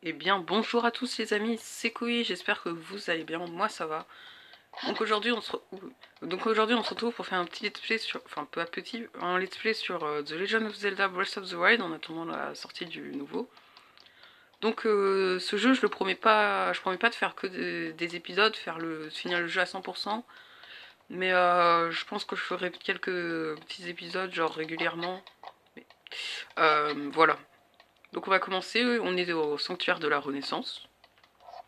Eh bien, bonjour à tous les amis, c'est Koui, j'espère que vous allez bien, moi ça va. Donc aujourd'hui on se retrouve pour faire un petit let's play sur, enfin peu à petit, un let's play sur The Legend of Zelda Breath of the Wild en attendant la sortie du nouveau. Donc ce jeu je promets pas de faire que des épisodes, finir le jeu à 100%, mais je pense que je ferai quelques petits épisodes genre régulièrement. Voilà. Donc on va commencer, on est au sanctuaire de la Renaissance.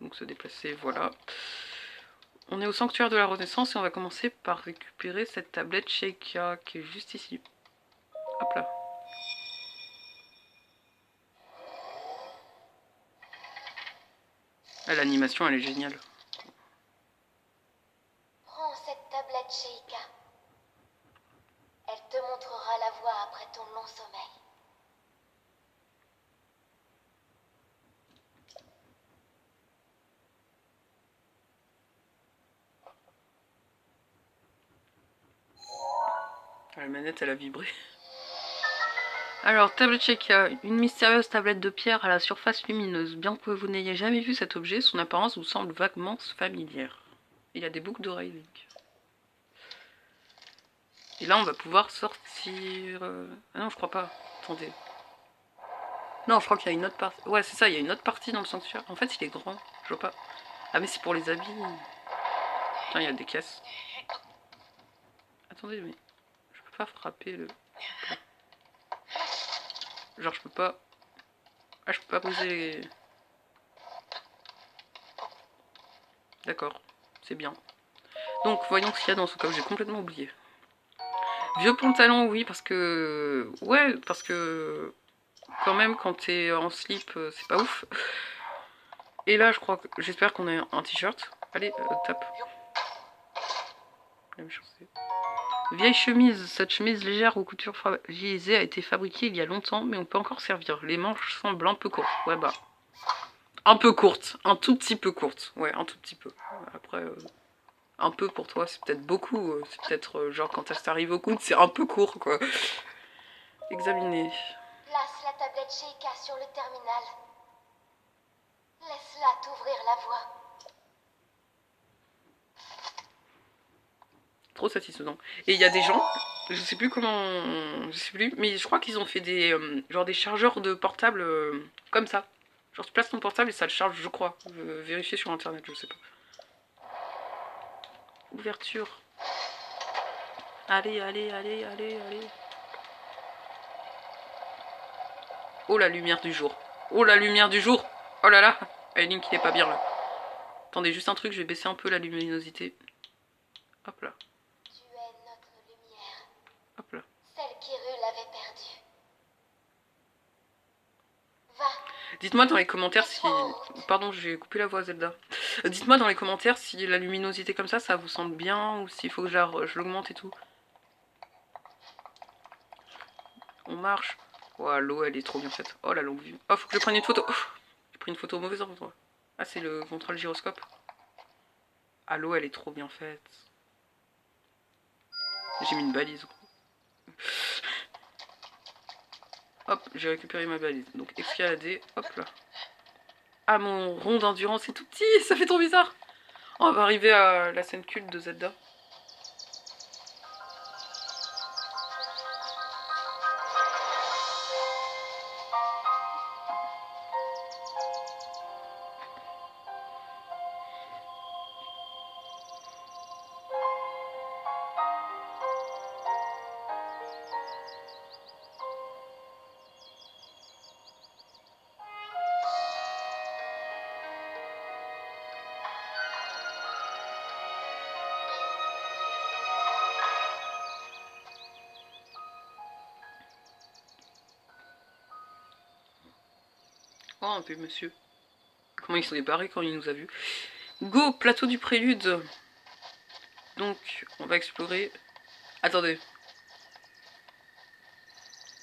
Donc se déplacer, voilà. On est au sanctuaire de la Renaissance et on va commencer par récupérer cette tablette Sheikah qui est juste ici. Hop là. Ah, l'animation elle est géniale. Prends cette tablette Sheikah. Elle te montrera la voie après ton long sommeil. Ah, la manette elle a vibré. Alors, tablette Sheikah, une mystérieuse tablette de pierre à la surface lumineuse. Bien que vous n'ayez jamais vu cet objet, son apparence vous semble vaguement familière. Il y a des boucles d'oreilles, Link. Et là, on va pouvoir sortir... Ah non, je crois pas. Attendez. Non, je crois qu'il y a une autre partie. Ouais, c'est ça, il y a une autre partie dans le sanctuaire. En fait, il est grand. Je vois pas. Ah, mais c'est pour les habits. Putain, il y a des caisses. Attendez, mais... Je peux pas frapper le... Genre, je peux pas... Ah, je peux pas briser les... D'accord, c'est bien. Donc, voyons ce qu'il y a dans ce coffre. J'ai complètement oublié. Vieux pantalon, oui, parce que... Ouais, parce que... Quand même, quand t'es en slip, c'est pas ouf. Et là, je crois que... J'espère qu'on a un t-shirt. Allez, tape. Même chose. Vieille chemise. Cette chemise légère aux coutures fragilisées a été fabriquée il y a longtemps, mais on peut encore servir. Les manches semblent un peu courtes. Ouais, bah... Un peu courte. Un tout petit peu courte. Ouais, un tout petit peu. Après... Un peu pour toi, c'est peut-être beaucoup. C'est peut-être genre quand ça t'arrive au coude, c'est un peu court quoi. Examiner. Place la tablette Sheikah sur le terminal. Laisse-la t'ouvrir la voie. Trop satisfaisant. Et il y a des gens, je sais plus comment, je sais plus, mais je crois qu'ils ont fait des genre des chargeurs de portable comme ça. Genre tu places ton portable et ça le charge, je crois. Vérifier sur internet, je sais pas. Ouverture. Allez, allez, allez, allez, allez. Oh la lumière du jour. Oh la lumière du jour. Oh là là. Link il est pas bien là. Attendez juste un truc, je vais baisser un peu la luminosité. Hop là. Tu es notre lumière. Hop là. Celle qu'Hyrule avait perdue. Va. Dites-moi dans les commentaires si... Pardon, j'ai coupé la voix Zelda. Dites-moi dans les commentaires si la luminosité comme ça vous semble bien ou s'il faut que je l'augmente et tout. On marche. Oh, l'eau elle est trop bien faite. Oh la longue vue. Oh, faut que je prenne une photo. Oh, j'ai pris une photo au mauvais endroit. Ah, c'est le contrôle gyroscope. Ah, l'eau elle est trop bien faite. J'ai mis une balise. Hop, j'ai récupéré ma balise. Donc escalader, hop là. Ah, mon rond d'endurance est tout petit, ça fait trop bizarre. On va arriver à la scène culte de Zelda. Oh, un peu monsieur. Comment il s'en est barré quand il nous a vus. Go, plateau du prélude. Donc, on va explorer... Attendez.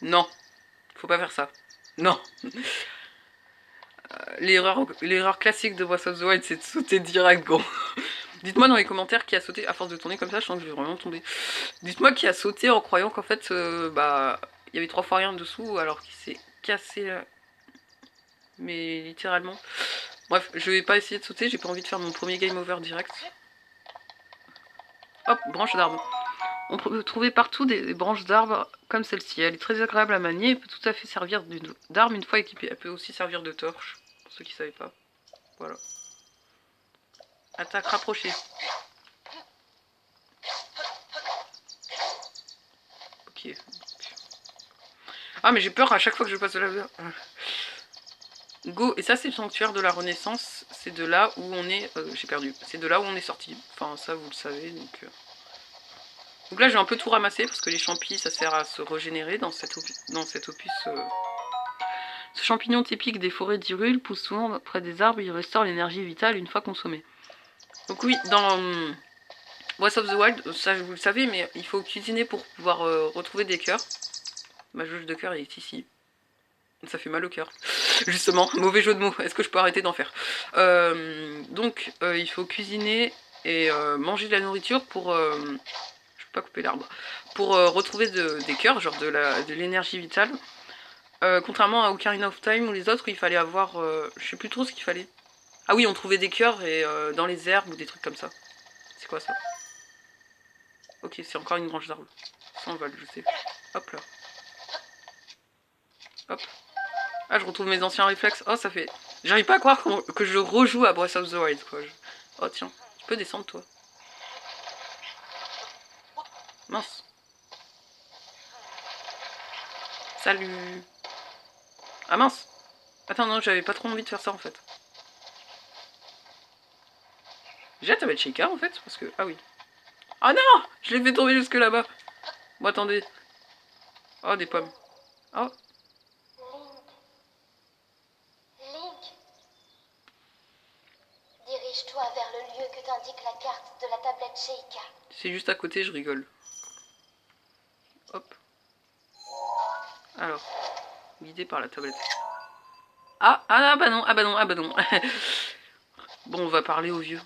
Non. Faut pas faire ça. Non. L'erreur classique de Breath of the Wild, c'est de sauter direct, gros. Dites-moi dans les commentaires qui a sauté, à force de tourner comme ça, je sens que je vais vraiment tomber. Dites-moi qui a sauté en croyant qu'en fait, bah, il y avait 3 fois rien dessous, alors qu'il s'est cassé... mais littéralement. Bref, je vais pas essayer de sauter, j'ai pas envie de faire mon premier game over direct. Hop, branche d'arbre. On peut trouver partout des branches d'arbres comme celle-ci. Elle est très agréable à manier et peut tout à fait servir d'arme une fois équipée. Elle peut aussi servir de torche, pour ceux qui ne savaient pas. Voilà. Attaque rapprochée. Ok. Ah mais j'ai peur à chaque fois que je passe de la... Go. Et ça c'est le sanctuaire de la Renaissance. C'est de là où on est... j'ai perdu. C'est de là où on est sorti. Enfin ça vous le savez. Donc là j'ai un peu tout ramassé parce que les champis ça sert à se régénérer dans cet opus. Ce champignon typique des forêts d'Hyrule pousse souvent près des arbres, il restaure l'énergie vitale une fois consommé. Donc oui, dans Breath of the Wild, ça vous le savez, mais il faut cuisiner pour pouvoir retrouver des cœurs. Ma jauge de cœur est ici. Ça fait mal au cœur. Justement, mauvais jeu de mots, est-ce que je peux arrêter d'en faire Donc il faut cuisiner et manger de la nourriture pour... je peux pas couper l'arbre. Pour retrouver des cœurs, genre de l'énergie vitale. Contrairement à Ocarina of Time ou les autres où il fallait avoir... je sais plus trop ce qu'il fallait. Ah oui, on trouvait des cœurs et dans les herbes ou des trucs comme ça. C'est quoi ça? Ok, c'est encore une branche d'arbre. Ça on va le jeter. Hop là. Hop. Ah, je retrouve mes anciens réflexes. Oh, ça fait... J'arrive pas à croire que je rejoue à Breath of the Wild, quoi. Oh tiens, tu peux descendre toi. Mince. Salut. Ah mince. Attends, non, j'avais pas trop envie de faire ça en fait. J'ai hâte avec Sheikah en fait, parce que... Ah oui. Ah non, je l'ai fait tomber jusque là-bas. Bon, attendez. Oh, des pommes. Oh. Link, dirige-toi vers le lieu que t'indique la carte de la tablette Sheikah. C'est juste à côté, je rigole. Hop. Alors. Guidé par la tablette. Ah bah non, ah bah non, ah bah non. Bon, on va parler au vieux.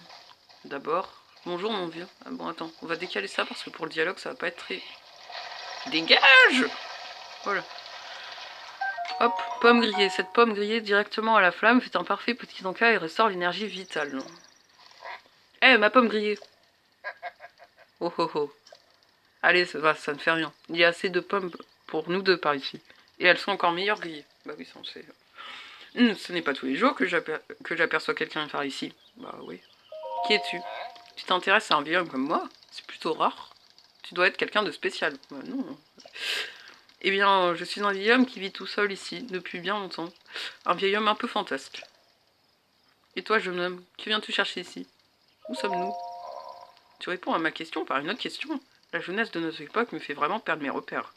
D'abord. Bonjour mon vieux. Ah bon, attends, on va décaler ça parce que pour le dialogue, ça va pas être très... Dégage! Voilà. Hop, pomme grillée. Cette pomme grillée directement à la flamme fait un parfait petit encas et restaure l'énergie vitale. Eh, ma pomme grillée! Oh oh oh. Allez, ça va, ça ne fait rien. Il y a assez de pommes pour nous deux par ici. Et elles sont encore meilleures grillées. Bah oui, ça on sait. Ce n'est pas tous les jours que j'aperçois quelqu'un par ici. Bah oui. Qui es-tu? Tu t'intéresses à un vieil homme comme moi? C'est plutôt rare. Tu dois être quelqu'un de spécial. Bah non. Eh bien, je suis un vieil homme qui vit tout seul ici, depuis bien longtemps. Un vieil homme un peu fantasque. Et toi, jeune homme, que viens-tu chercher ici? Où sommes-nous? Tu réponds à ma question par une autre question. La jeunesse de notre époque me fait vraiment perdre mes repères.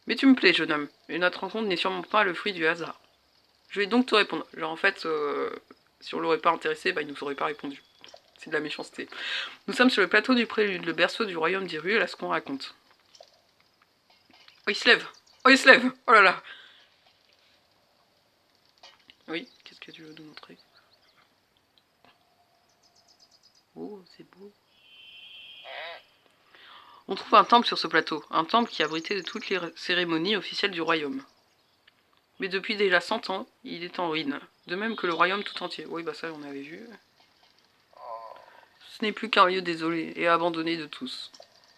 Mais tu me plais, jeune homme, et notre rencontre n'est sûrement pas le fruit du hasard. Je vais donc te répondre. Genre, en fait, si on l'aurait pas intéressé, bah, il nous aurait pas répondu. C'est de la méchanceté. Nous sommes sur le plateau du Prélude, le berceau du royaume d'Hyrule, à ce qu'on raconte. Oh, il se lève! Oh, il se lève! Oh là là! Oui, qu'est-ce que tu veux nous montrer? Oh, c'est beau. On trouve un temple sur ce plateau, un temple qui abritait toutes les cérémonies officielles du royaume. Mais depuis déjà 100 ans, il est en ruine, de même que le royaume tout entier. Oui, bah ça, on avait vu. Ce n'est plus qu'un lieu désolé et abandonné de tous.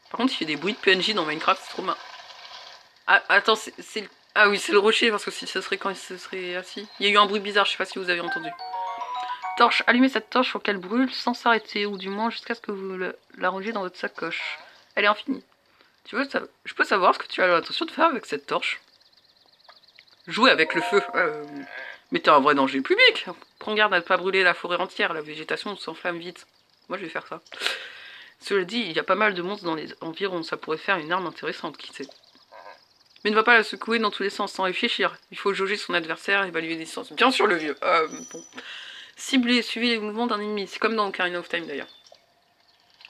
Par contre, il fait des bruits de PNJ dans Minecraft, c'est trop marrant. Ah, attends, c'est... Ah oui, c'est le rocher, parce que si ce serait quand il se serait assis. Il y a eu un bruit bizarre, je sais pas si vous avez entendu. Torche, allumez cette torche pour qu'elle brûle sans s'arrêter, ou du moins jusqu'à ce que vous la rangiez dans votre sacoche. Elle est infinie. Je peux savoir ce que tu as l'intention de faire avec cette torche? Jouer avec le feu. Mais t'es un vrai danger public. Prends garde à ne pas brûler la forêt entière, la végétation s'enflamme vite. Moi je vais faire ça. Cela dit, il y a pas mal de monstres dans les environs, ça pourrait faire une arme intéressante, qui sait. Mais ne va pas la secouer dans tous les sens sans réfléchir. Il faut jauger son adversaire, évaluer les distances. Bien sûr le vieux. Bon. Ciblez, suivez les mouvements d'un ennemi. C'est comme dans Ocarina of Time d'ailleurs.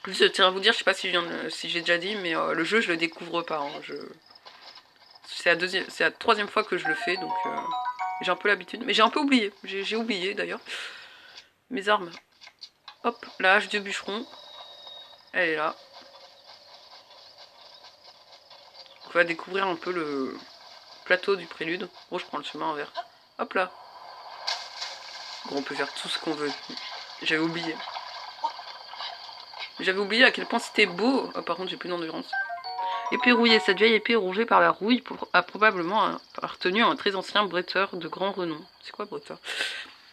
Je tiens à vous dire, je sais pas si j'ai déjà dit, mais le jeu je le découvre pas. Hein. C'est la troisième fois que je le fais, donc j'ai un peu l'habitude. Mais j'ai un peu oublié. J'ai oublié d'ailleurs. Mes armes. Hop, la hache de bûcheron. Elle est là. On va découvrir un peu le plateau du prélude. Oh, je prends le chemin envers. Hop là. Bon, on peut faire tout ce qu'on veut. J'avais oublié. J'avais oublié à quel point c'était beau. Oh, par contre, j'ai plus d'endurance. Épée rouillée. Cette vieille épée rongée par la rouille a probablement appartenu à un très ancien bretteur de grand renom. C'est quoi bretteur?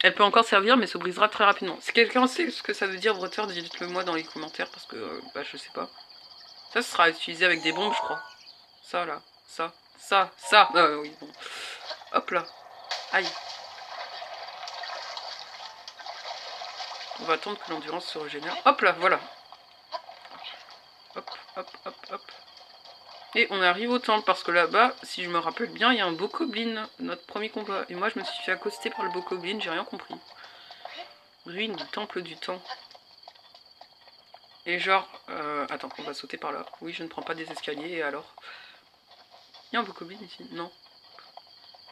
Elle peut encore servir, mais se brisera très rapidement. Si quelqu'un sait ce que ça veut dire bretteur, dites-le moi dans les commentaires, parce que bah, je sais pas. Ça sera utilisé avec des bombes, je crois. Ça, là. Ça. Ça. Oui, bon. Hop là. Aïe. On va attendre que l'endurance se régénère. Hop là, voilà. Hop, hop, hop, hop. Et on arrive au temple, parce que là-bas, si je me rappelle bien, il y a un bokoblin, notre premier combat. Et moi, je me suis fait accoster par le bokoblin, j'ai rien compris. Ruine du temple du temps. Et genre, attends, on va sauter par là. Oui, je ne prends pas des escaliers, et alors? Il y a un bokoblin ici? Non.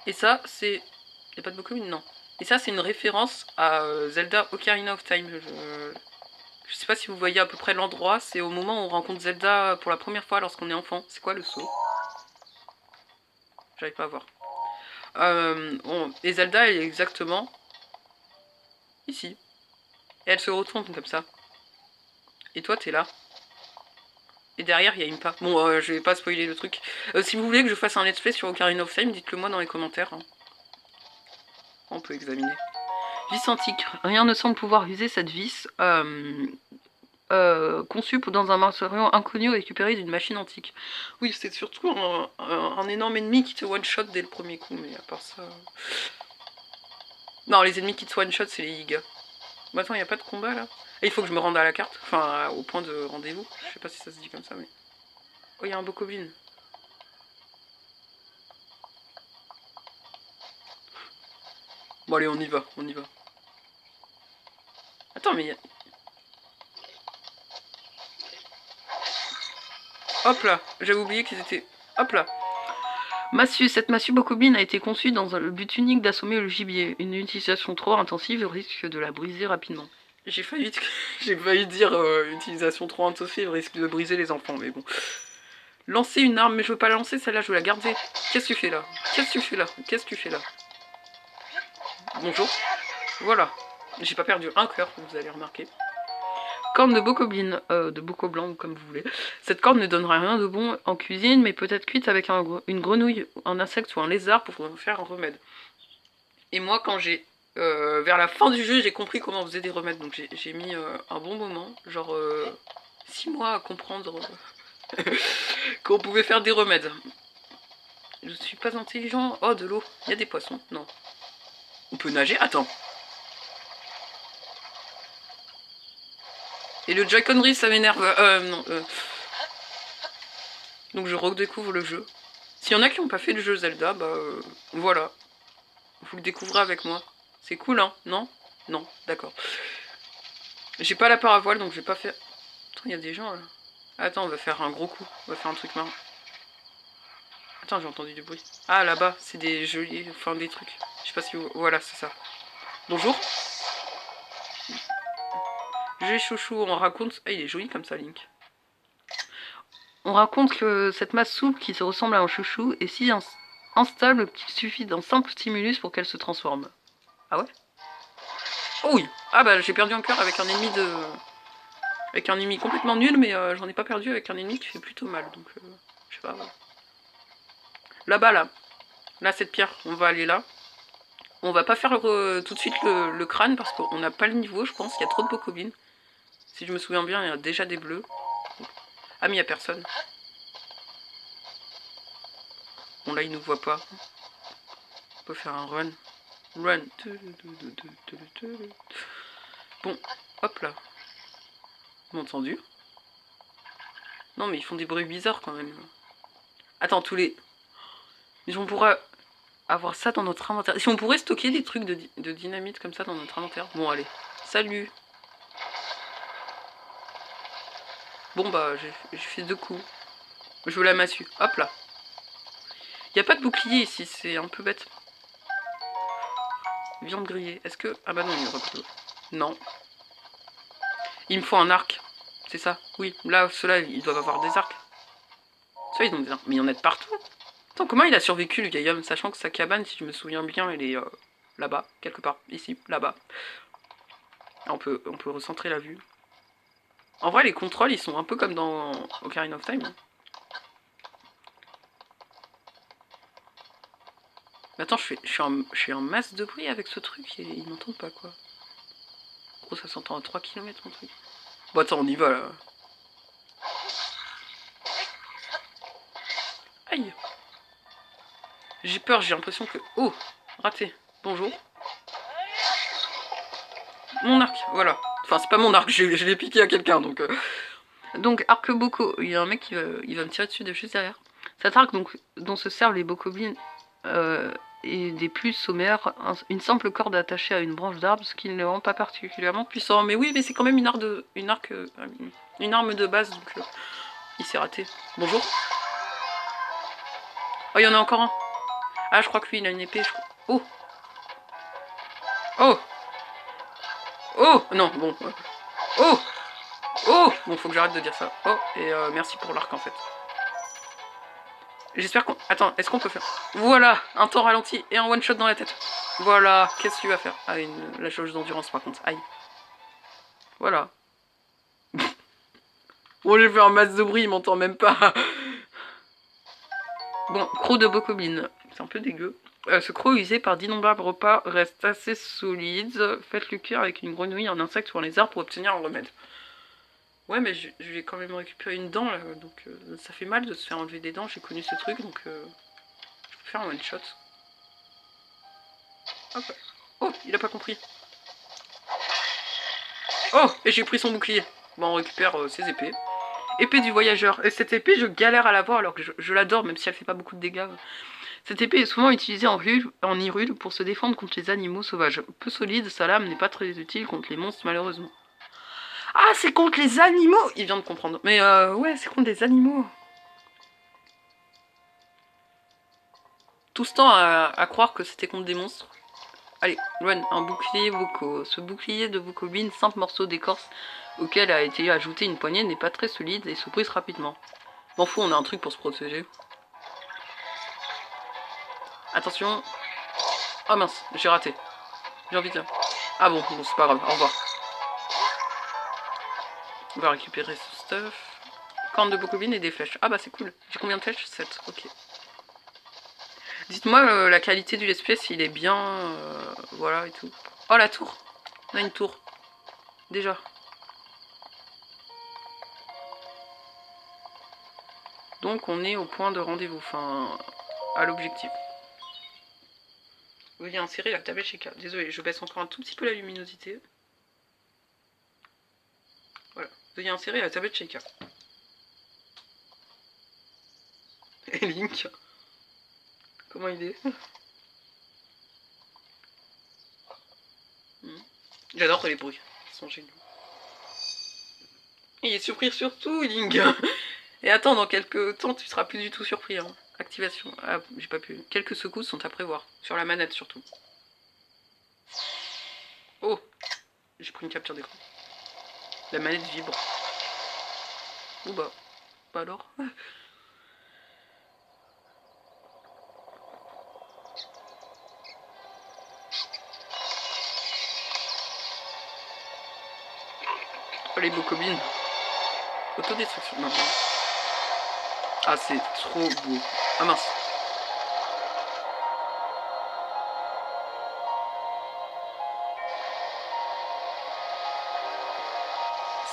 Et ça, c'est... Il n'y a pas de bokoblin? Non. Et ça, c'est une référence à Zelda Ocarina of Time. Je sais pas si vous voyez à peu près l'endroit, c'est au moment où on rencontre Zelda pour la première fois lorsqu'on est enfant. C'est quoi le saut? J'arrive pas à voir. Et Zelda, elle est exactement ici. Et elle se retourne comme ça. Et toi, t'es là. Et derrière, il y a Impa. Bon, je vais pas spoiler le truc. Si vous voulez que je fasse un let's play sur Ocarina of Time, dites-le moi dans les commentaires. Hein. On peut examiner. Vis antique. Rien ne semble pouvoir viser cette vis conçue dans un matériau inconnu récupéré d'une machine antique. Oui, c'est surtout un énorme ennemi qui te one-shot dès le premier coup, mais à part ça... Non, les ennemis qui te one-shot, c'est les Yiga. Bah attends, il n'y a pas de combat là? Et il faut que je me rende à la carte, enfin au point de rendez-vous. Je sais pas si ça se dit comme ça, mais... Oh, il y a un bokoblin. Bon allez, on y va, on y va. Attends, mais... Hop là, j'avais oublié qu'ils étaient... Hop là. Massue, cette massue bokoblin a été conçue dans le but unique d'assommer le gibier. Une utilisation trop intensive risque de la briser rapidement. J'ai failli dire utilisation trop intensive risque de briser les enfants, mais bon. Lancer une arme, mais je veux pas la lancer, celle-là, je veux la garder. Qu'est-ce que tu fais là? Qu'est-ce que tu fais là? Qu'est-ce que tu fais là? Bonjour. Voilà. J'ai pas perdu un cœur, vous allez remarquer. Corne de bokoblin, de bokoblan, comme vous voulez. Cette corne ne donnera rien de bon en cuisine, mais peut être cuite avec une grenouille, un insecte ou un lézard pour faire un remède. Et moi, quand j'ai... vers la fin du jeu, j'ai compris comment on faisait des remèdes, donc j'ai mis un bon moment, genre 6 mois à comprendre qu'on pouvait faire des remèdes. Je suis pas intelligent. Oh, de l'eau. Il y a des poissons. Non. On peut nager? Attends. Et le Joy-Con ça m'énerve. Non. Donc je redécouvre le jeu. S'il y en a qui n'ont pas fait le jeu Zelda, bah voilà. Vous le découvrez avec moi. C'est cool, hein? Non? Non, d'accord. J'ai pas la paravoile, donc je vais pas faire... Attends, il y a des gens, là. Attends, on va faire un gros coup. On va faire un truc marrant. Attends, j'ai entendu du bruit. Ah, là-bas, c'est des jolis... Enfin, des trucs. Je sais pas si vous... Voilà, c'est ça. Bonjour. J'ai chouchou, on raconte... Ah, il est joli comme ça, Link. On raconte que cette masse souple qui se ressemble à un chouchou est si instable qu'il suffit d'un simple stimulus pour qu'elle se transforme. Ah ouais? Oh oui. Ah bah j'ai perdu un cœur avec un ennemi de... Avec un ennemi complètement nul, mais j'en ai pas perdu avec un ennemi qui fait plutôt mal, donc... je sais pas... Ouais. Là-bas, là. Là, cette pierre, on va aller là. On va pas faire tout de suite le crâne, parce qu'on n'a pas le niveau, je pense. Il y a trop de bokoblins. Si je me souviens bien, il y a déjà des bleus. Ah, mais il y a personne. Bon, là, il nous voit pas. On peut faire un run. Run. Bon, hop là. Vous m'avez entendu? Non, mais ils font des bruits bizarres quand même. Attends, tous les... Mais on pourra avoir ça dans notre inventaire. Si on pourrait stocker des trucs de dynamite comme ça dans notre inventaire. Bon, allez. Salut. Bon, bah, j'ai fait 2 coups. Je veux la massue. Hop là. Il n'y a pas de bouclier ici, c'est un peu bête. Viande grillée. Est-ce que... Ah bah non, il n'y aura pas de... Non. Il me faut un arc. C'est ça? Oui. Là, ceux-là, ils doivent avoir des arcs. Ça, ils ont des arcs. Mais il y en a de partout. Attends, comment il a survécu le vieil homme, sachant que sa cabane, si je me souviens bien, elle est là-bas, quelque part, ici, là-bas. On peut recentrer la vue. En vrai, les contrôles, ils sont un peu comme dans Ocarina of Time. Hein. Mais attends, je suis en masse de bruit avec ce truc et ils m'entendent pas, quoi. Gros, ça s'entend à 3 km, mon truc. Bon, attends, on y va, là. Aïe. J'ai peur, j'ai l'impression que... Oh, raté. Bonjour. Mon arc, voilà. Enfin, c'est pas mon arc, je l'ai piqué à quelqu'un, donc... Donc, arc-boco, il y a un mec qui va me tirer dessus de juste derrière. Cet arc donc, dont se servent les bokoblins et des plus sommaires, une simple corde attachée à une branche d'arbre, ce qui ne le rend pas particulièrement puissant. Mais oui, mais c'est quand même une arme de base, donc il s'est raté. Bonjour. Oh, il y en a encore un. Ah, je crois que lui, il a une épée. Oh. Oh. Oh. Non, bon. Oh. Oh. Bon, faut que j'arrête de dire ça. Oh, et merci pour l'arc, en fait. J'espère qu'on... Attends, est-ce qu'on peut faire... Voilà, un temps ralenti et un one-shot dans la tête. Voilà, qu'est-ce que tu vas faire? Ah, la jauge d'endurance, par contre. Aïe. Voilà. Bon, j'ai fait un masse de bruit, il m'entend même pas. Bon, croc de bokoblin. C'est un peu dégueu. Ce croc usé par d'innombrables repas reste assez solide. Faites-le cuire avec une grenouille, un insecte ou un lézard pour obtenir un remède. Ouais, mais je vais quand même récupérer une dent, là. Donc, ça fait mal de se faire enlever des dents. J'ai connu ce truc, donc... je peux faire un one-shot. Hop. Oh, il a pas compris. Oh, et j'ai pris son bouclier. Bon, on récupère ses épées. Épée du voyageur. Et cette épée, je galère à l'avoir alors que je l'adore, même si elle fait pas beaucoup de dégâts. Cette épée est souvent utilisée en Hyrule pour se défendre contre les animaux sauvages. Peu solide, sa lame n'est pas très utile contre les monstres, malheureusement. Ah, c'est contre les animaux! Il vient de comprendre. Mais ouais, c'est contre les animaux. Tout ce temps à croire que c'était contre des monstres. Allez, Luan, un bouclier vocaux. Ce bouclier de vocobine, simple morceau d'écorce auquel a été ajouté une poignée, n'est pas très solide et se brise rapidement. M'en fous, on a un truc pour se protéger. Attention. Ah mince, j'ai raté. J'ai envie de... Ah bon, c'est pas grave, au revoir. On va récupérer ce stuff. Corne de bocobine et des flèches. Ah bah c'est cool. J'ai combien de flèches? 7, ok. Dites-moi la qualité du let's play, s'il est bien... voilà et tout. Oh la tour. On a une tour. Déjà. Donc on est au point de rendez-vous, enfin à l'objectif. Veuillez insérer la tablette chez K. Désolé, je baisse encore un tout petit peu la luminosité. Voilà. Veuillez insérer la tablette chez K. Et Link. Comment il est? J'adore les bruits. Ils sont géniaux. Il est surpris surtout, Link. Et attends, dans quelques temps, tu seras plus du tout surpris. Hein. Activation. Ah, j'ai pas pu. Quelques secousses sont à prévoir. Sur la manette, surtout. Oh, j'ai pris une capture d'écran. La manette vibre. Ou bah. Pas alors. Oh, les bocobines. Autodestruction. Non. Ah, c'est trop beau. Ah mince.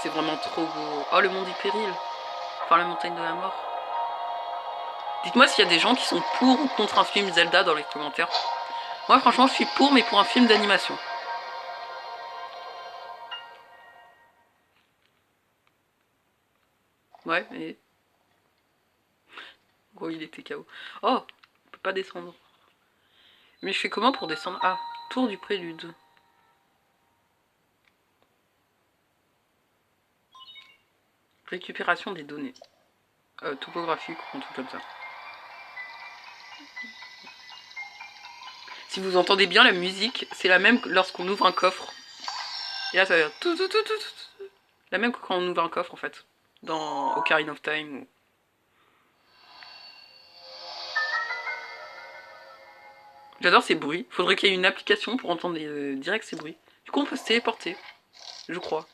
C'est vraiment trop beau. Oh, le monde Hypéril. Enfin, la montagne de la mort. Dites-moi s'il y a des gens qui sont pour ou contre un film Zelda dans les commentaires. Moi, franchement, je suis pour, mais pour un film d'animation. Ouais, mais... Gros, il était KO. Oh, on peut pas descendre. Mais je fais comment pour descendre? Ah, tour du prélude. Récupération des données. Topographique ou un truc comme ça. Si vous entendez bien la musique, c'est la même que lorsqu'on ouvre un coffre. Et là, ça va faire tout. La même que quand on ouvre un coffre, en fait. Dans Ocarina of Time. J'adore ces bruits. Faudrait qu'il y ait une application pour entendre direct ces bruits. Du coup, on peut se téléporter. Je crois.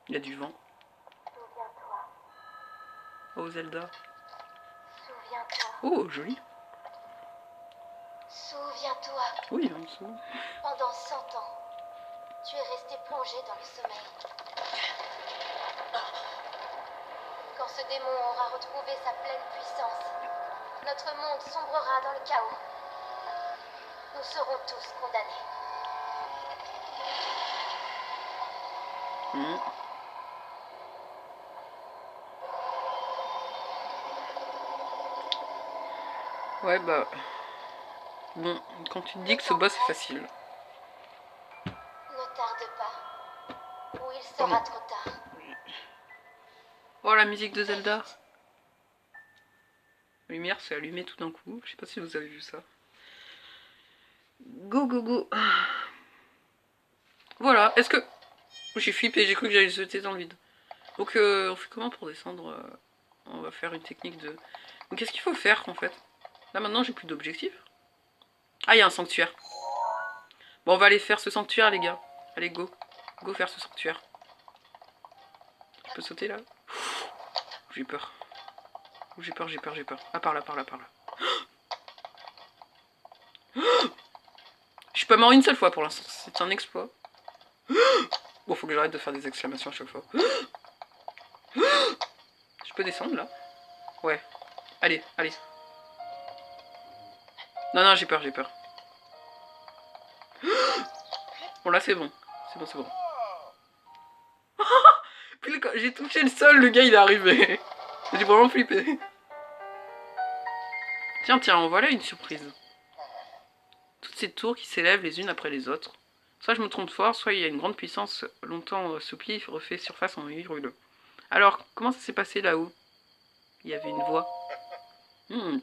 Il y a du vent. Souviens-toi. Oh, Zelda. Souviens-toi. Oh, joli. Souviens-toi. Oui, on se souvient. Pendant 100 ans, tu es resté plongé dans le sommeil. Quand ce démon aura retrouvé sa pleine puissance, notre monde sombrera dans le chaos. Nous serons tous condamnés. Mmh. Ouais, bah... Bon, quand tu te dis que ce boss est facile. Ne tarde pas, ou il sera trop tard. Oh, la musique de Zelda. La lumière s'est allumée tout d'un coup. Je sais pas si vous avez vu ça. Go, go, go. Voilà, est-ce que... J'ai flippé, j'ai cru que j'allais jeter dans le vide. Donc, on fait comment pour descendre On va faire une technique de... Donc, qu'est-ce qu'il faut faire, en fait? Là, maintenant, j'ai plus d'objectif. Ah, il y a un sanctuaire. Bon, on va aller faire ce sanctuaire, les gars. Allez, go. Go faire ce sanctuaire. Je peux sauter, là? J'ai peur. J'ai peur, j'ai peur, j'ai peur. Ah, par là, par là, par là. Je suis pas mort une seule fois, pour l'instant. C'est un exploit. Bon, faut que j'arrête de faire des exclamations à chaque fois. Je peux descendre, là? Ouais. Allez, allez. Non, non, j'ai peur, j'ai peur. Bon, là, c'est bon. C'est bon, c'est bon. Puis, j'ai touché le sol, le gars, il est arrivé. J'ai vraiment flippé. Tiens, tiens, en voilà une surprise. Toutes ces tours qui s'élèvent les unes après les autres. Soit je me trompe fort, soit il y a une grande puissance longtemps assouplie et refait surface en hurle. Alors, comment ça s'est passé là-haut? Il y avait une voix.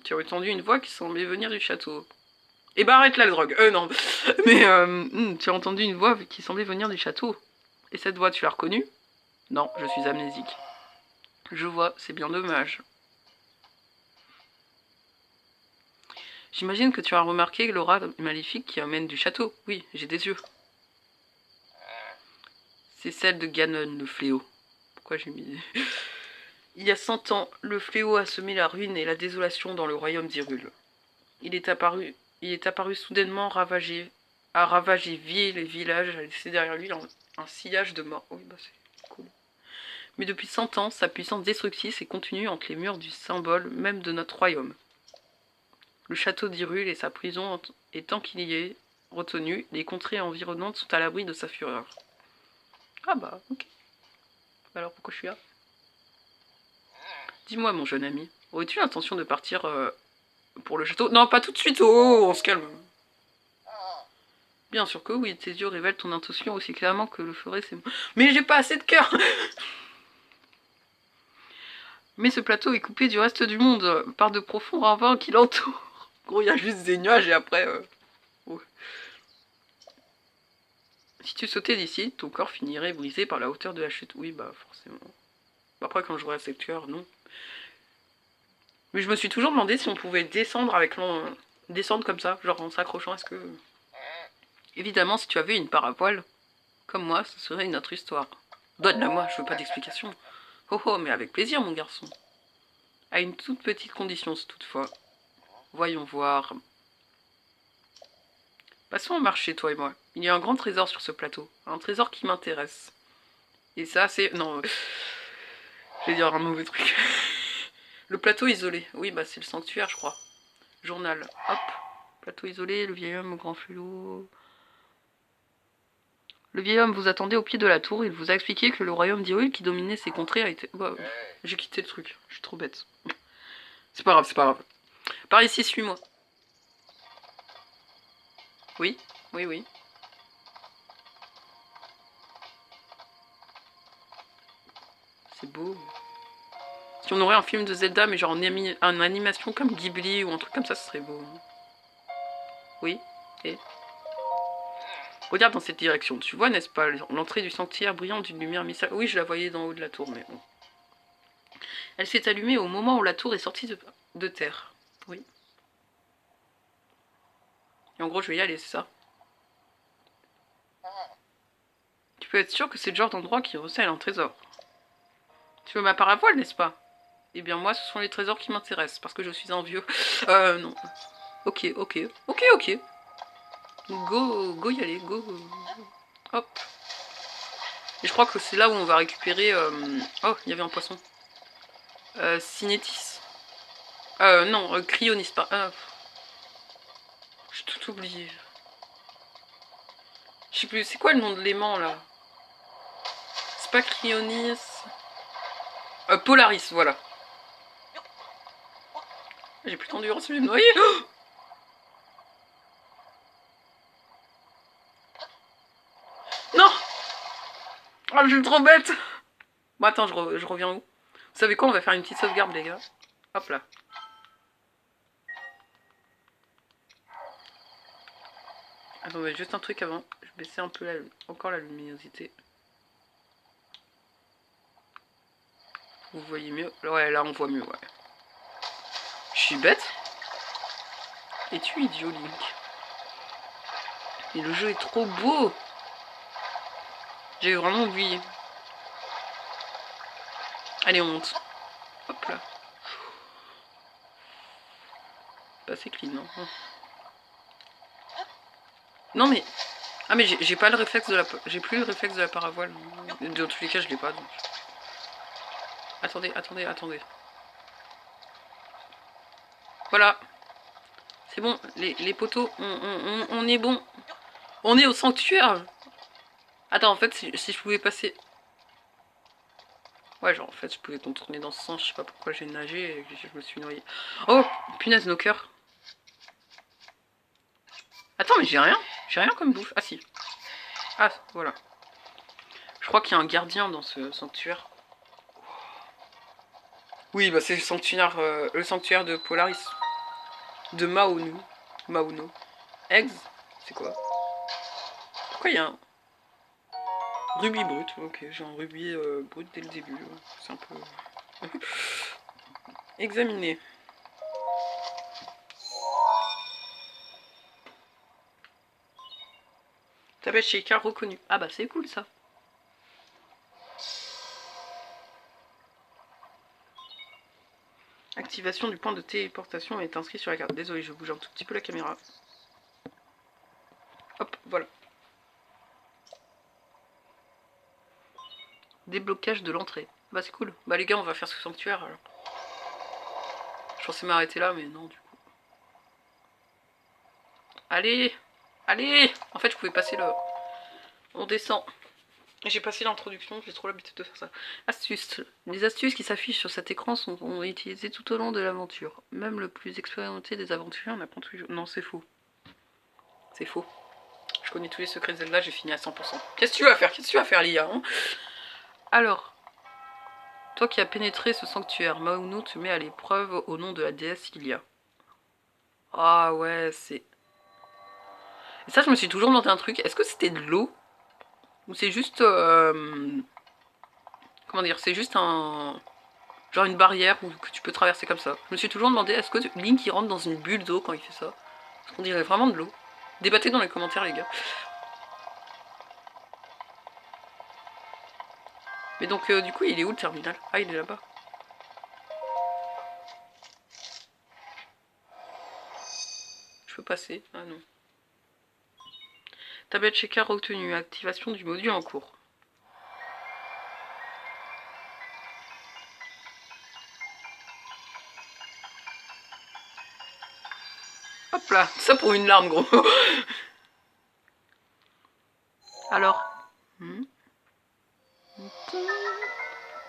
Tu as entendu une voix qui semblait venir du château. Eh ben arrête la drogue. Non. Mais tu as entendu une voix qui semblait venir du château. Et cette voix, tu l'as reconnue? Non, je suis amnésique. Je vois, c'est bien dommage. J'imagine que tu as remarqué l'aura maléfique qui amène du château. Oui, j'ai des yeux. C'est celle de Ganon, le fléau. Pourquoi j'ai mis... Il y a 100 ans, le fléau a semé la ruine et la désolation dans le royaume d'Hyrule. Il est apparu soudainement a ravagé villes et villages, a laissé derrière lui un sillage de morts. Oui, bah c'est cool. Mais depuis 100 ans, sa puissance destructrice est contenue entre les murs du symbole même de notre royaume. Le château d'Hyrule et sa prison, et tant qu'il y est retenu, les contrées environnantes sont à l'abri de sa fureur. Ah bah, ok. Alors pourquoi je suis là? Dis-moi, mon jeune ami, aurais-tu l'intention de partir pour le château? Non, pas tout de suite, oh, on se calme. Bien sûr que oui, tes yeux révèlent ton intention aussi clairement que le ferait c'est... Mais j'ai pas assez de cœur. Mais ce plateau est coupé du reste du monde par de profonds ravins qui l'entourent. Gros, il y a juste des nuages et après... Ouais. Si tu sautais d'ici, ton corps finirait brisé par la hauteur de la chute. Oui, bah forcément. Après, quand je assez de cœur, non. Mais je me suis toujours demandé si on pouvait descendre avec descendre comme ça, genre en s'accrochant. Est-ce que... Évidemment, si tu avais une paravoile, comme moi, ce serait une autre histoire. Donne-la-moi, je veux pas d'explication. Oh oh, mais avec plaisir, mon garçon. À une toute petite condition, toutefois. Voyons voir. Passons au marché, toi et moi. Il y a un grand trésor sur ce plateau. Un trésor qui m'intéresse. Et ça, c'est... Non, je vais dire un mauvais truc. Le plateau isolé. Oui, bah c'est le sanctuaire, je crois. Journal. Hop. Plateau isolé, le vieil homme au grand fléau. Le vieil homme vous attendait au pied de la tour. Il vous a expliqué que le royaume d'Hyrule qui dominait ces contrées a été... Bah, j'ai quitté le truc. Je suis trop bête. C'est pas grave, c'est pas grave. Par ici, suis-moi. Oui, oui, oui. C'est beau. Si on aurait un film de Zelda, mais genre en animation comme Ghibli ou un truc comme ça, ce serait beau. Oui, et... Regarde dans cette direction. Tu vois, n'est-ce pas, l'entrée du sanctuaire brillante d'une lumière mystérieuse. Oui, je la voyais d'en haut de la tour, mais bon. Elle s'est allumée au moment où la tour est sortie de terre. Oui. Et en gros, je vais y aller, c'est ça. Tu peux être sûr que c'est le genre d'endroit qui recèle un trésor. Tu veux ma paravoile, n'est-ce pas? Eh bien, moi, ce sont les trésors qui m'intéressent, parce que je suis un vieux. Non. Ok. Go y aller, go. Hop. Et je crois que c'est là où on va récupérer... Oh, il y avait un poisson. Cinétis. Non, Cryonis, pas... J'ai tout oublié. Je sais plus, c'est quoi le nom de l'aimant, là? C'est pas Cryonis... Polaris, voilà. J'ai plus d'endurance, je vais me noyer. Oh, non! Ah, je suis trop bête! Bon, attends, je reviens où? Vous savez quoi? On va faire une petite sauvegarde, les gars. Hop là. Attendez, juste un truc avant. Je vais baisser un peu encore la luminosité. Vous voyez mieux? Ouais, là on voit mieux, ouais. Je suis bête. Es-tu idiot, Link? Et le jeu est trop beau! J'ai vraiment oublié. Allez, on monte. Hop là. Pas assez clean, non? Non mais... Ah mais j'ai pas le réflexe de la... J'ai plus le réflexe de la paravoile. Dans tous les cas, je l'ai pas, donc... Attendez. Voilà. C'est bon, les poteaux, on est bon. On est au sanctuaire. Attends, en fait, si je pouvais passer... Ouais, genre, en fait, je pouvais contourner dans ce sens. Je sais pas pourquoi j'ai nagé et je me suis noyée. Oh, punaise, nos cœurs. Attends, mais j'ai rien. J'ai rien comme bouffe. Ah, si. Ah, voilà. Je crois qu'il y a un gardien dans ce sanctuaire. Oui, bah c'est le sanctuaire de Polaris. De Mauno. Eggs, c'est quoi? Pourquoi il y a un rubis brut? Ok, j'ai un rubis brut dès le début. C'est un peu... Examiner. Tablette Sheikah reconnue. Ah bah c'est cool ça. Activation du point de téléportation est inscrit sur la carte. Désolé, je bouge un tout petit peu la caméra. Hop, voilà. Déblocage de l'entrée. Bah c'est cool. Bah les gars, on va faire ce sanctuaire alors. Je pensais m'arrêter là, mais non du coup. Allez! En fait, je pouvais passer là. On descend. J'ai passé l'introduction, j'ai trop l'habitude de faire ça. Astuces. Les astuces qui s'affichent sur cet écran sont utilisées tout au long de l'aventure. Même le plus expérimenté des aventuriers n'apprend toujours... Non, c'est faux. C'est faux. Je connais tous les secrets de Zelda, j'ai fini à 100%. Qu'est-ce que tu vas faire, Lia, hein? Alors, toi qui as pénétré ce sanctuaire, Mauno te met à l'épreuve au nom de la déesse Ilia. Ah ouais, c'est... Et ça, je me suis toujours demandé un truc. Est-ce que c'était de l'eau? Ou c'est juste... Comment dire? C'est juste un... Genre une barrière que tu peux traverser comme ça. Je me suis toujours demandé, est-ce que Link il rentre dans une bulle d'eau quand il fait ça? Parce qu'on dirait vraiment de l'eau. Débattez dans les commentaires, les gars. Mais donc, du coup, il est où le terminal? Ah, il est là-bas. Je peux passer? Ah non. Tablette Sheikah obtenue. Activation du module en cours. Hop là, ça pour une larme, gros. Alors.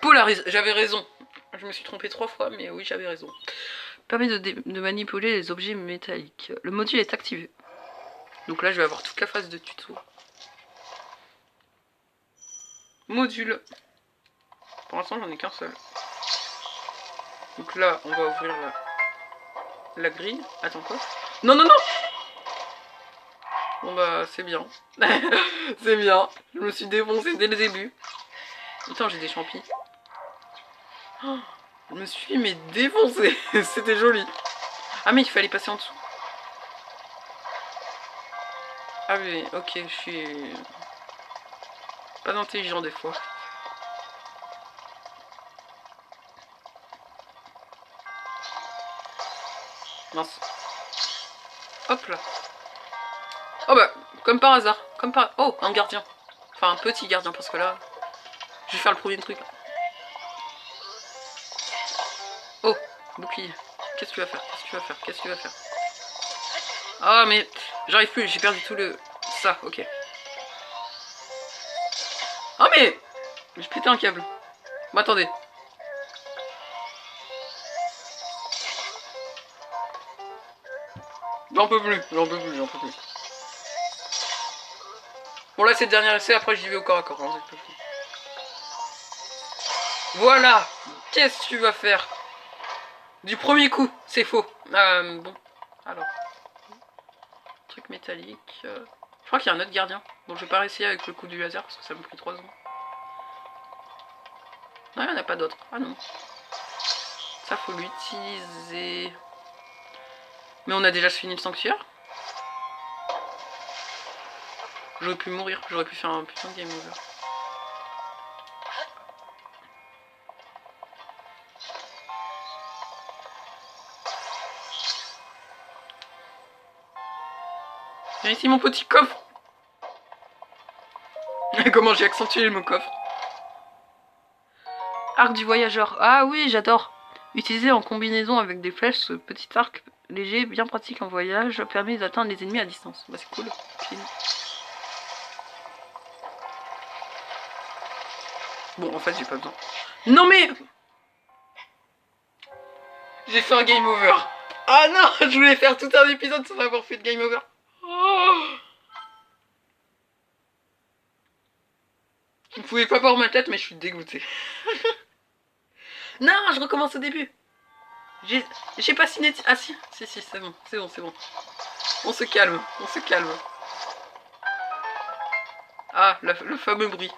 Polarise, j'avais raison. Je me suis trompée 3 fois, mais oui, j'avais raison. Permet de manipuler les objets métalliques. Le module est activé. Donc là, je vais avoir toute la phase de tuto. Module. Pour l'instant, j'en ai qu'un seul. Donc là, on va ouvrir la grille. Attends, quoi? Non! Bon bah, c'est bien. C'est bien. Je me suis défoncé dès le début. Attends, j'ai des champis. Oh, Je me suis mais défoncé. C'était joli. Ah mais il fallait passer en dessous. Ah oui, ok, je suis pas intelligent des fois. Mince. Hop là. Oh bah, comme par hasard. Comme par... Oh, un gardien. Enfin, un petit gardien, parce que là... Je vais faire le premier truc. Oh, bouclier. Qu'est-ce que tu vas faire? Qu'est-ce que tu vas faire? Qu'est-ce que tu vas faire? Ah, mais... J'arrive plus, j'ai perdu tout le... Ça, ok. Ah, mais... J'ai pété un câble. Bon, attendez. J'en peux plus, j'en peux plus, j'en peux plus. Bon, là, c'est le dernier essai, après, j'y vais au corps à corps. Hein, voilà. Qu'est-ce que tu vas faire? Du premier coup, c'est faux. Bon, alors. Truc métallique. Je crois qu'il y a un autre gardien. Bon, je vais pas réessayer avec le coup du laser, parce que ça me pris 3 ans. Non, il n'y en a pas d'autres. Ah non. Ça, faut l'utiliser. Mais on a déjà fini le sanctuaire. J'aurais pu mourir, j'aurais pu faire un putain de game over. Viens ici mon petit coffre. Comment j'ai accentué mon coffre. Arc du voyageur. Ah oui, j'adore. Utilisé en combinaison avec des flèches, ce petit arc léger, bien pratique en voyage, permet d'atteindre les ennemis à distance. Bah c'est cool. Clean. Bon, en fait, j'ai pas besoin. Non mais... J'ai fait un game over. Ah non, je voulais faire tout un épisode sans avoir fait de game over. Oh, vous pouvez pas voir ma tête, mais je suis dégoûté. Non, je recommence au début. J'ai pas ciné... Ah si, si, c'est bon, c'est bon, c'est bon. On se calme, on se calme. Ah, le fameux bruit.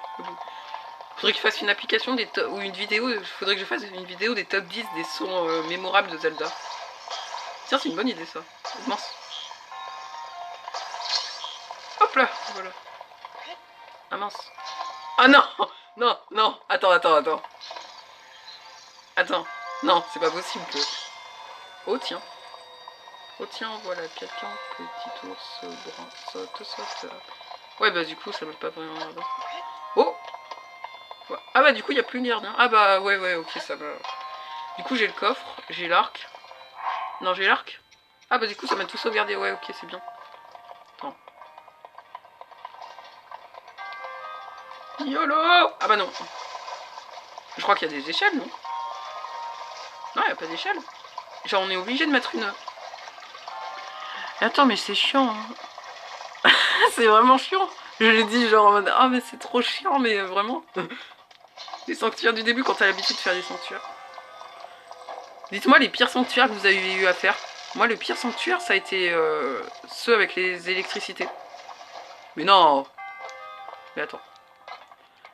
Faudrait que je fasse une application ou une vidéo. Faudrait que je fasse une vidéo des top 10 des sons mémorables de Zelda. Tiens, c'est une bonne idée ça. Mince. Hop là, voilà. Ah mince. Ah non, non, non. Attends. Attends. Non, c'est pas possible que... Oh tiens. Oh tiens, voilà, quelqu'un, petit ours brun, saute. Ouais, bah du coup, ça m'a pas vraiment... Oh. Ah bah du coup, il n'y a plus de gardien. Ah bah ouais, ok, ça va. Du coup, j'ai le coffre, j'ai l'arc. Non, j'ai l'arc. Ah bah du coup, ça m'a tout sauvegardé. Ouais, ok, c'est bien. Attends. YOLO. Ah bah non. Je crois qu'il y a des échelles, non? Non, il n'y a pas d'échelle. Genre, on est obligé de mettre une... Attends, mais c'est chiant. Hein. C'est vraiment chiant. Je l'ai dit genre en mode... Ah mais c'est trop chiant, mais vraiment. Les sanctuaires du début, quand t'as l'habitude de faire des sanctuaires. Dites-moi les pires sanctuaires que vous avez eu à faire. Moi, le pire sanctuaire, ça a été ceux avec les électricités. Mais non. Mais attends.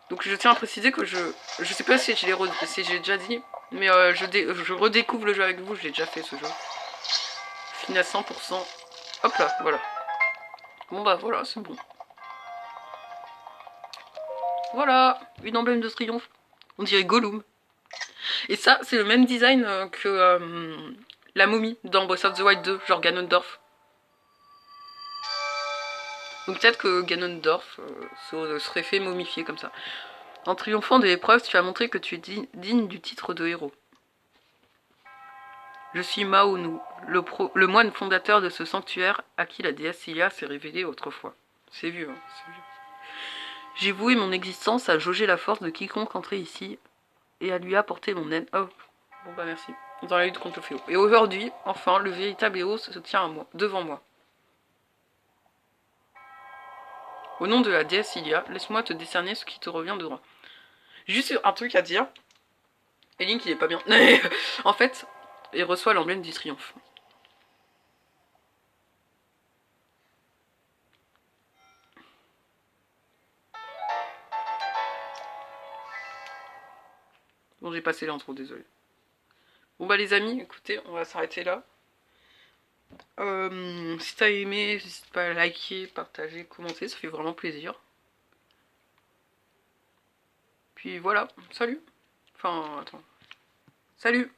Donc je tiens à préciser que je sais pas si j'ai déjà dit, mais je redécouvre le jeu avec vous, je l'ai déjà fait ce jeu. Fini à 100%. Hop là, voilà. Bon bah voilà, c'est bon. Voilà, une emblème de triomphe. On dirait Gollum. Et ça, c'est le même design que la momie dans Breath of the Wild 2, genre Ganondorf. Donc peut-être que Ganondorf serait fait momifier comme ça. En triomphant de l'épreuve, tu as montré que tu es digne du titre de héros. Je suis Maonu, le moine fondateur de ce sanctuaire à qui la déesse Ilia s'est révélée autrefois. C'est vieux, hein, c'est vieux. J'ai voué mon existence à jauger la force de quiconque entrait ici et à lui apporter mon aide. Oh, bon bah merci. Dans la lutte contre le fléau. Et aujourd'hui, enfin, le véritable héros se tient à moi, devant moi. Au nom de la déesse Ilia, laisse-moi te décerner ce qui te revient de droit. Juste un truc à dire. Et Link, il est pas bien. En fait, il reçoit l'emblème du triomphe. Bon, j'ai passé l'intro, désolé. Bon bah les amis, écoutez, on va s'arrêter là. Si t'as aimé, n'hésite pas à liker, partager, commenter, ça fait vraiment plaisir. Puis voilà, salut. Enfin, attends. Salut!